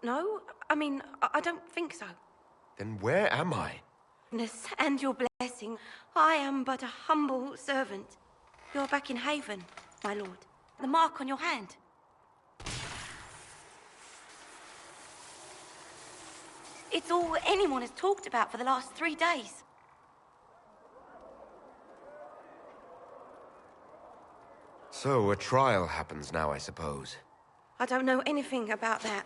No, I don't think so. Then where am I? Goodness and your blessing, I am but a humble servant. You're back in Haven, my lord. The mark on your hand. It's all anyone has talked about for the last 3 days. So, a trial happens now, I suppose. I don't know anything about that.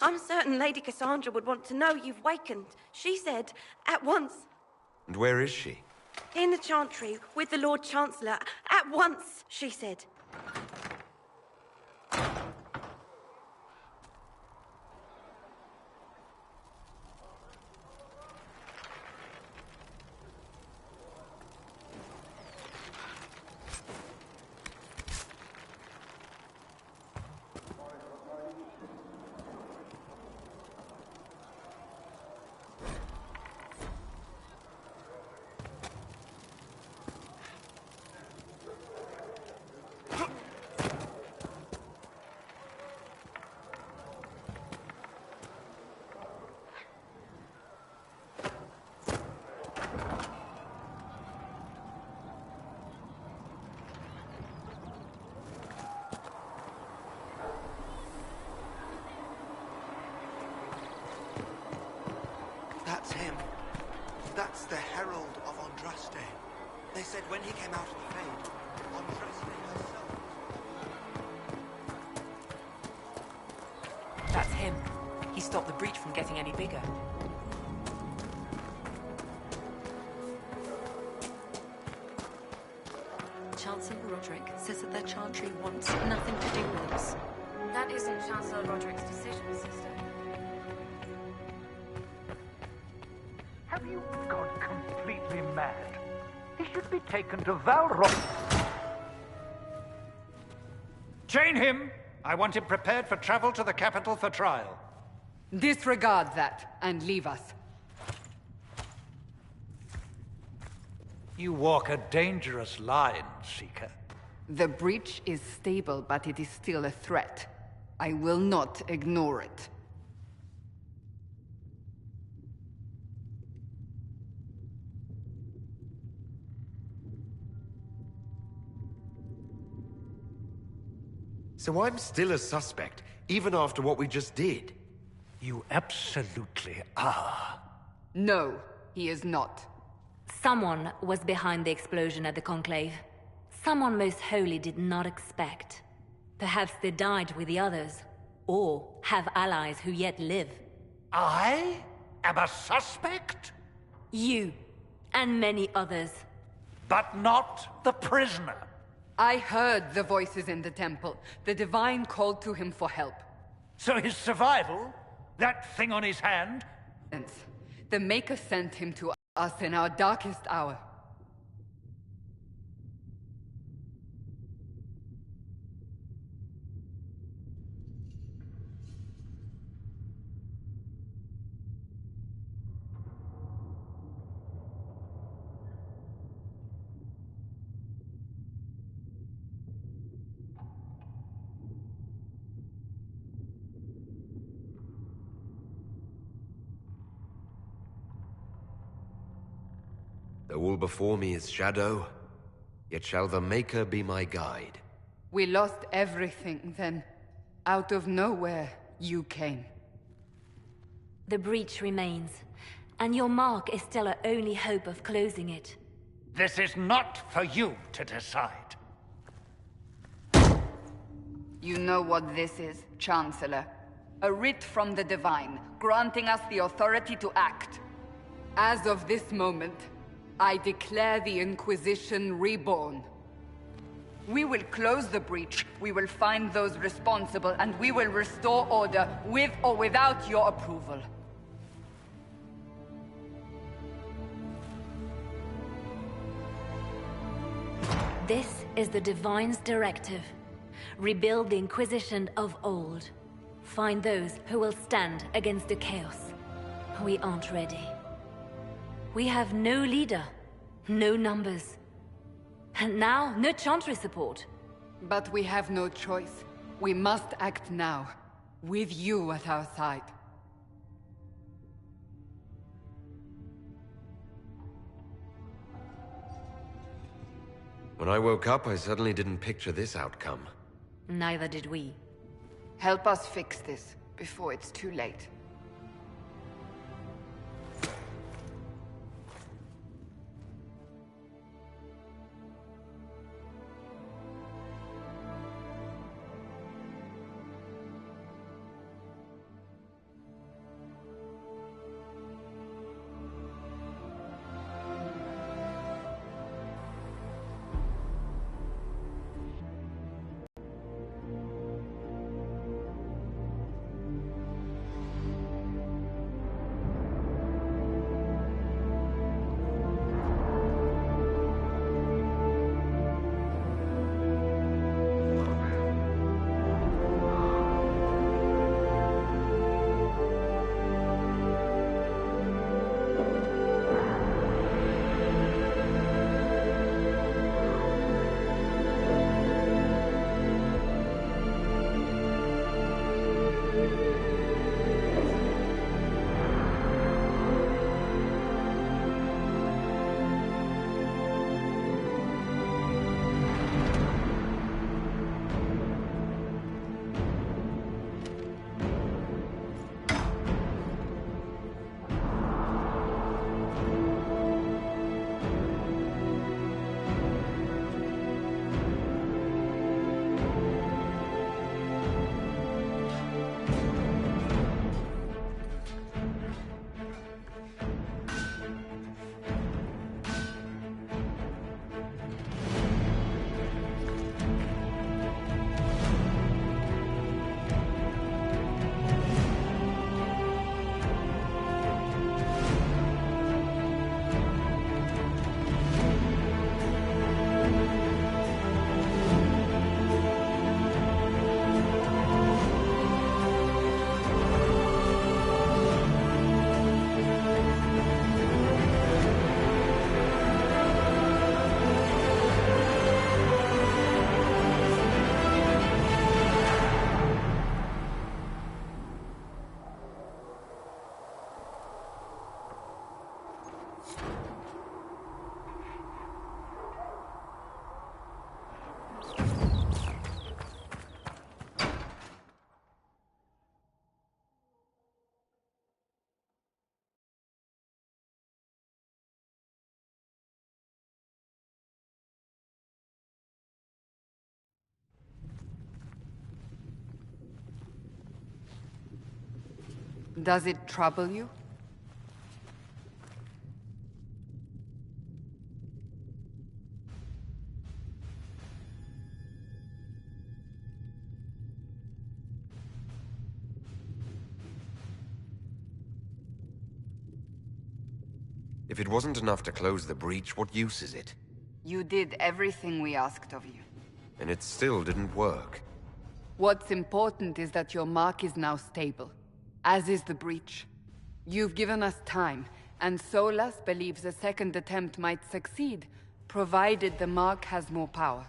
I'm certain Lady Cassandra would want to know you've wakened. She said, at once. And where is she? In the Chantry, with the Lord Chancellor. At once, she said. That's him. That's the Herald of Andraste. They said when he came out of the fade, Andraste herself... That's him. He stopped the breach from getting any bigger. Chancellor Roderick says that their Chantry wants nothing to do with us. That isn't Chancellor Roderick's decision, sister. Have you gone completely mad? He should be taken to Valron. Chain him! I want him prepared for travel to the capital for trial. Disregard that, and leave us. You walk a dangerous line, Seeker. The breach is stable, but it is still a threat. I will not ignore it. So I'm still a suspect, even after what we just did? You absolutely are. No, he is not. Someone was behind the explosion at the Conclave. Someone most holy did not expect. Perhaps they died with the others, or have allies who yet live. I am a suspect? You, and many others. But not the prisoner. I heard the voices in the temple. The Divine called to him for help. So his survival? That thing on his hand? The Maker sent him to us in our darkest hour. Though all before me is shadow, yet shall the Maker be my guide. We lost everything then. Out of nowhere, you came. The breach remains, and your mark is still our only hope of closing it. This is not for you to decide. You know what this is, Chancellor. A writ from the Divine, granting us the authority to act. As of this moment, I declare the Inquisition reborn. We will close the breach, we will find those responsible, and we will restore order, with or without your approval. This is the Divine's directive. Rebuild the Inquisition of old. Find those who will stand against the chaos. We aren't ready. We have no leader, no numbers. And now, no Chantry support. But we have no choice. We must act now. with you at our side. When I woke up, I suddenly didn't picture this outcome. Neither did we. Help us fix this before it's too late. Does it trouble you? If it wasn't enough to close the breach, what use is it? You did everything we asked of you. And it still didn't work. What's important is that your mark is now stable, as is the breach. You've given us time, and Solas believes a second attempt might succeed, provided the mark has more power.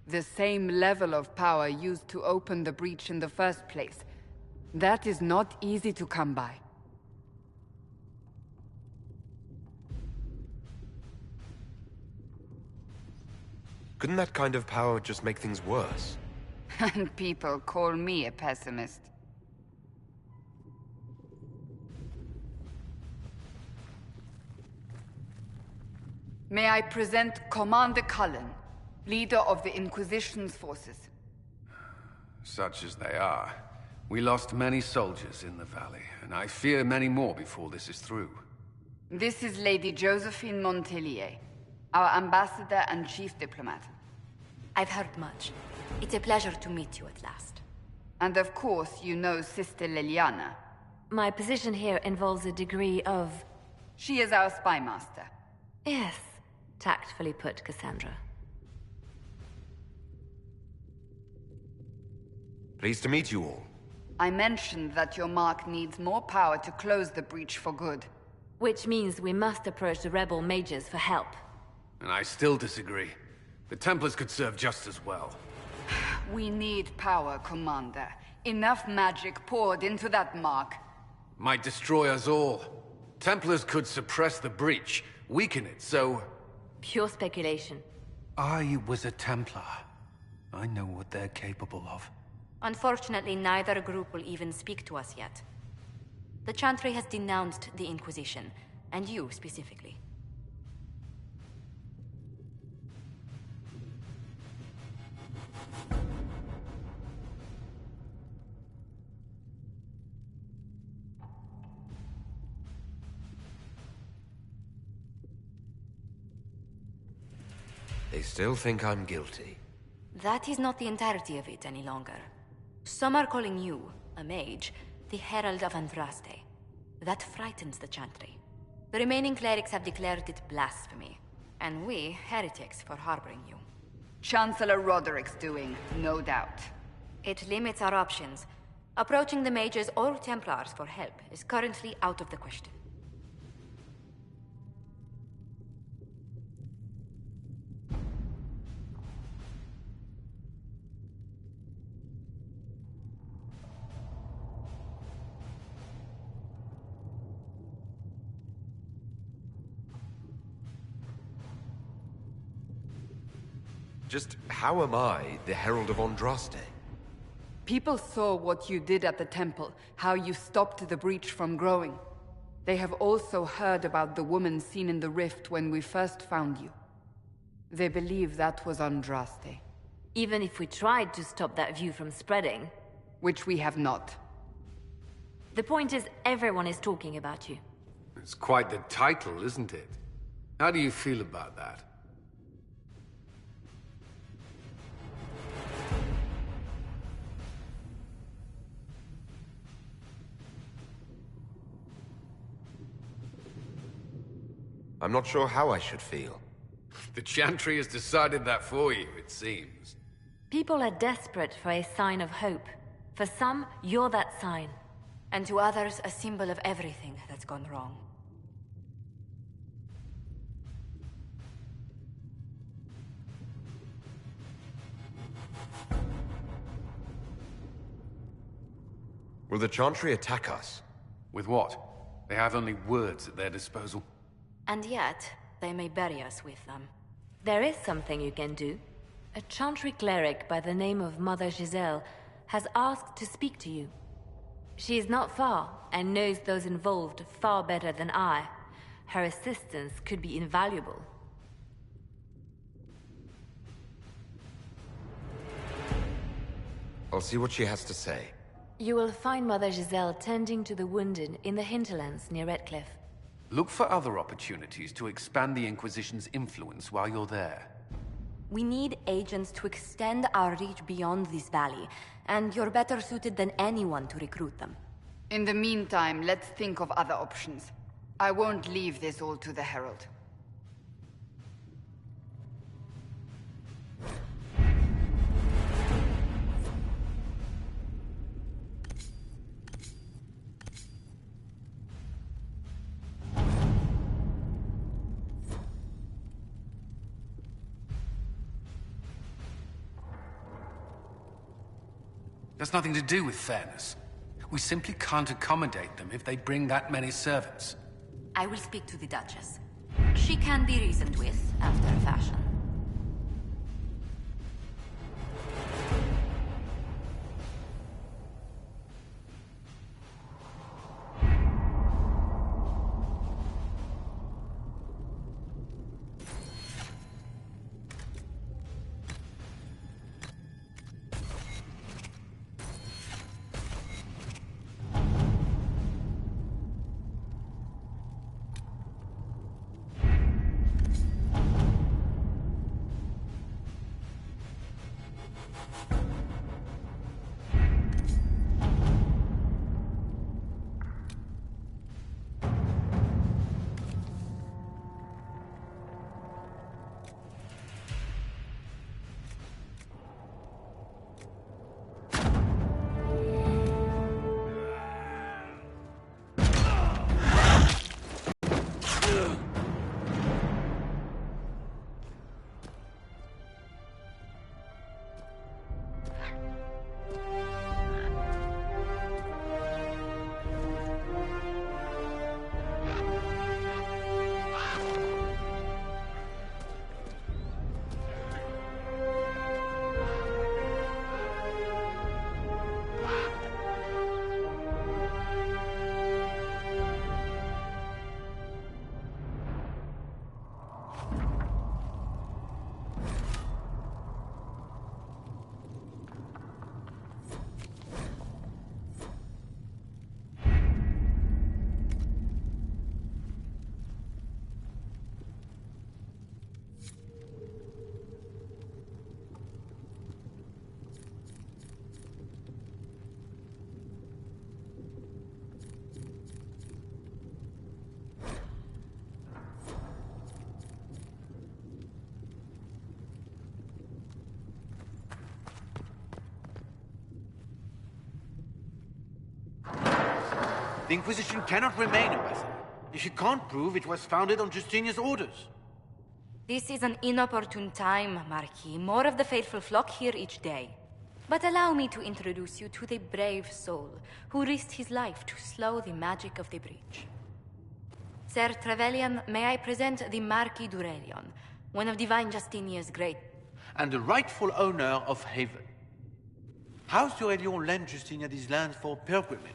The same level of power used to open the breach in the first place. That is not easy to come by. Couldn't that kind of power just make things worse? And people call me a pessimist. May I present Commander Cullen, leader of the Inquisition's forces. Such as they are. We lost many soldiers in the valley, and I fear many more before this is through. This is Lady Josephine Montelier, our ambassador and chief diplomat. I've heard much. It's a pleasure to meet you at last. And of course, you know Sister Liliana. My position here involves a degree of... She is our spy master. Yes, tactfully put, Cassandra. Pleased to meet you all. I mentioned that your mark needs more power to close the breach for good. Which means we must approach the rebel mages for help. And I still disagree. The Templars could serve just as well. We need power, Commander. Enough magic poured into that mark. Might destroy us all. Templars could suppress the breach, weaken it, so... Pure speculation. I was a Templar. I know what they're capable of. Unfortunately, neither group will even speak to us yet. The Chantry has denounced the Inquisition, and you specifically. They still think I'm guilty. That is not the entirety of it any longer. Some are calling you, a mage, the Herald of Andraste. That frightens the Chantry. The remaining clerics have declared it blasphemy, and we, heretics, for harboring you. Chancellor Roderick's doing, no doubt. It limits our options. Approaching the mages or Templars for help is currently out of the question. Just how am I the Herald of Andraste? People saw what you did at the temple, how you stopped the breach from growing. They have also heard about the woman seen in the rift when we first found you. They believe that was Andraste. Even if we tried to stop that view from spreading... Which we have not. The point is, everyone is talking about you. It's quite the title, isn't it? How do you feel about that? I'm not sure how I should feel. The Chantry has decided that for you, it seems. People are desperate for a sign of hope. For some, you're that sign. And to others, a symbol of everything that's gone wrong. Will the Chantry attack us? With what? They have only words at their disposal. And yet, they may bury us with them. There is something you can do. A Chantry cleric by the name of Mother Giselle has asked to speak to you. She is not far, and knows those involved far better than I. Her assistance could be invaluable. I'll see what she has to say. You will find Mother Giselle tending to the wounded in the hinterlands near Redcliffe. Look for other opportunities to expand the Inquisition's influence while you're there. We need agents to extend our reach beyond this valley, and you're better suited than anyone to recruit them. In the meantime, let's think of other options. I won't leave this all to the Herald. That's nothing to do with fairness. We simply can't accommodate them if they bring that many servants. I will speak to the Duchess. She can be reasoned with, after a fashion. The Inquisition cannot remain, Ambassador, if you can't prove it was founded on Justinian's orders. This is an inopportune time, Marquis. More of the faithful flock here each day. But allow me to introduce you to the brave soul who risked his life to slow the magic of the breach. Sir Trevelyan, may I present the Marquis d'Aurelion, one of Divine Justinia's great... And the rightful owner of Haven. House d'Aurelion lent Justinia these lands for pilgrimage.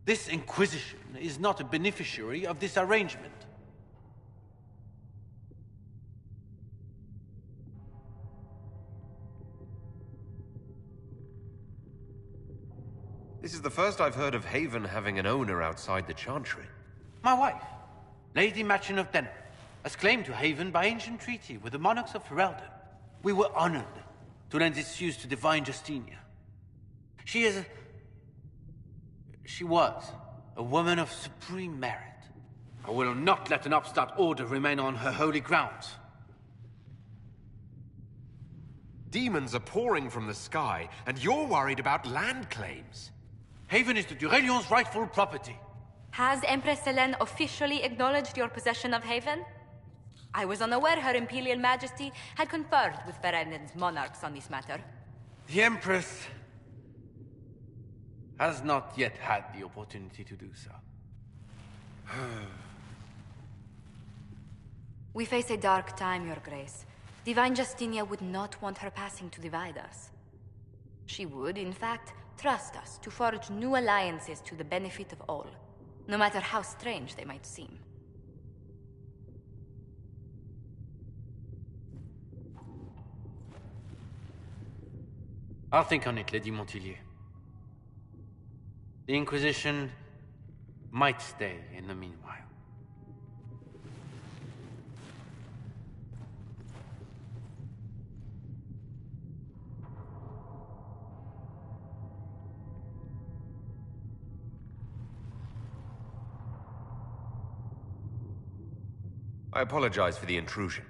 This Inquisition is not a beneficiary of this arrangement. This is the first I've heard of Haven having an owner outside the Chantry. My wife, Lady Machin of Denner, has claimed to Haven by ancient treaty with the monarchs of Ferelden. We were honored to lend its use to Divine Justinia. She was a woman of supreme merit. I will not let an upstart order remain on her holy grounds. Demons are pouring from the sky, and you're worried about land claims. Haven is the d'Aurelion's rightful property. Has Empress Selene officially acknowledged your possession of Haven? I was unaware Her Imperial Majesty had conferred with Ferelden's monarchs on this matter. The Empress has not yet had the opportunity to do so. We face a dark time, Your Grace. Divine Justinia would not want her passing to divide us. She would, in fact, trust us to forge new alliances to the benefit of all, no matter how strange they might seem. I'll think on it, Lady Montilyet. The Inquisition might stay in the meanwhile. I apologize for the intrusion.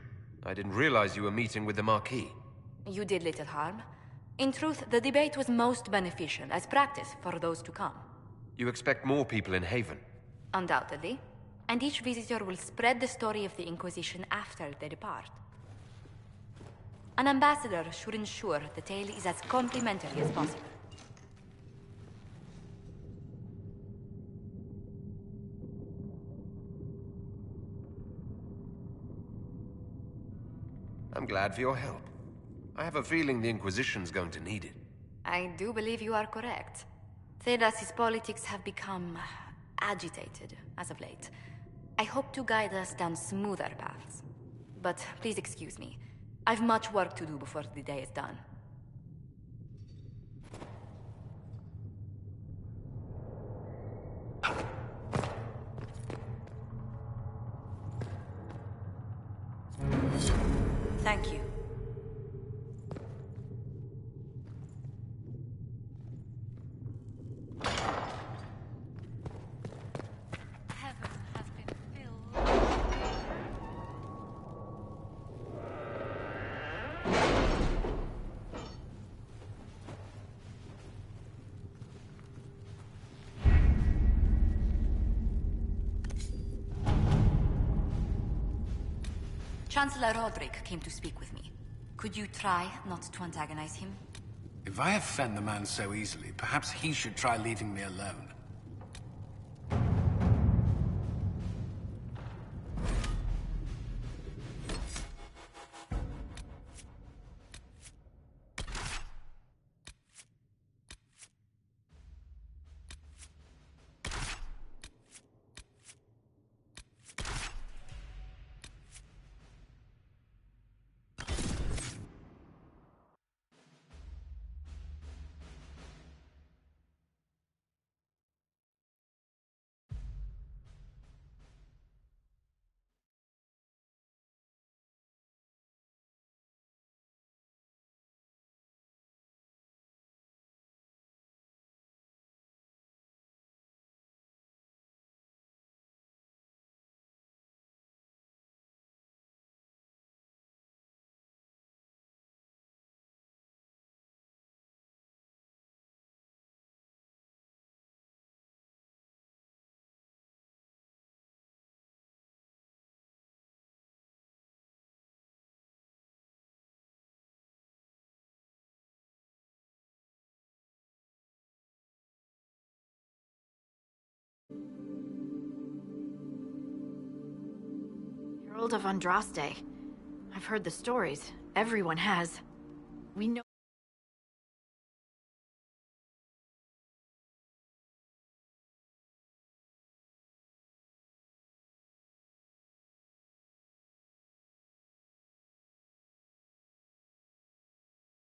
I didn't realize you were meeting with the Marquis. You did little harm. In truth, the debate was most beneficial as practice for those to come. You expect more people in Haven? Undoubtedly. And each visitor will spread the story of the Inquisition after they depart. An ambassador should ensure the tale is as complimentary as possible. I'm glad for your help. I have a feeling the Inquisition's going to need it. I do believe you are correct. Thedas's politics have become agitated as of late. I hope to guide us down smoother paths. But please excuse me. I've much work to do before the day is done. Thank you. Chancellor Roderick came to speak with me. Could you try not to antagonize him? If I offend the man so easily, perhaps he should try leaving me alone. World of Andraste. I've heard the stories. Everyone has. We know